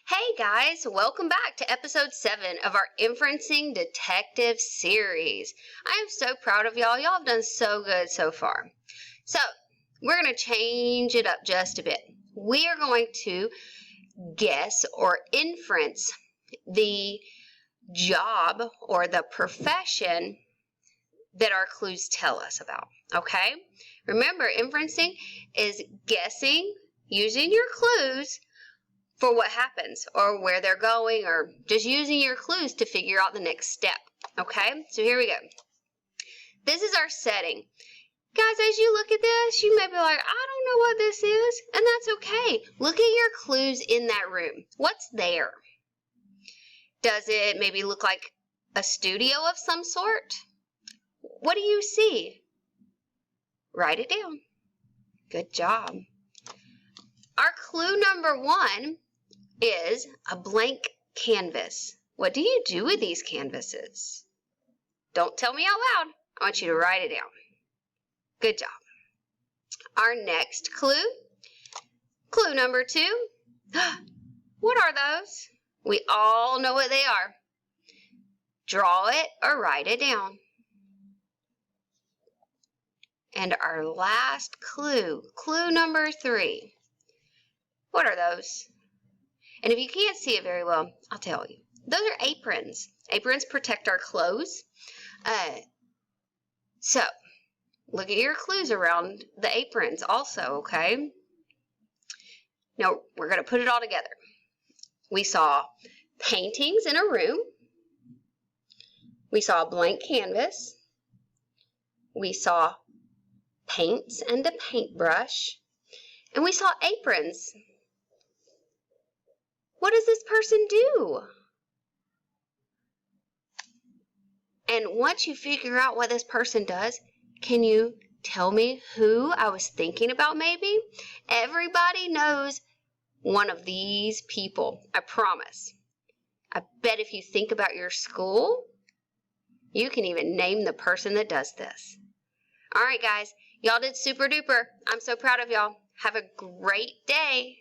Hey guys, welcome back to episode 7 of our Inferencing Detective series. I am so proud of y'all. Y'all have done so good so far. So, we're going to change it up just a bit. We are going to guess or inference the job or the profession that our clues tell us about, okay? Remember, inferencing is guessing using your clues for what happens or where they're going, or just using your clues to figure out the next step. Okay, so here we go. This is our setting. Guys, as you look at this, you may be like, I don't know what this is, and that's okay. Look at your clues in that room. What's there? Does it maybe look like a studio of some sort? What do you see? Write it down. Good job. Our clue number 1 is a blank canvas. What do you do with these canvases? Don't tell me out loud. I want you to write it down. Good job. Our next clue, clue number 2. What are those? We all know what they are. Draw it or write it down. And our last clue, clue number 3. What are those? And if you can't see it very well, I'll tell you. Those are aprons. Aprons protect our clothes. So, look at your clues around the aprons also, okay? Now, we're going to put it all together. We saw paintings in a room. We saw a blank canvas. We saw paints and a paintbrush. And we saw aprons. What does this person do? And once you figure out what this person does, can you tell me who I was thinking about maybe? Everybody knows one of these people, I promise. I bet if you think about your school, you can even name the person that does this. All right, guys, y'all did super duper. I'm so proud of y'all. Have a great day.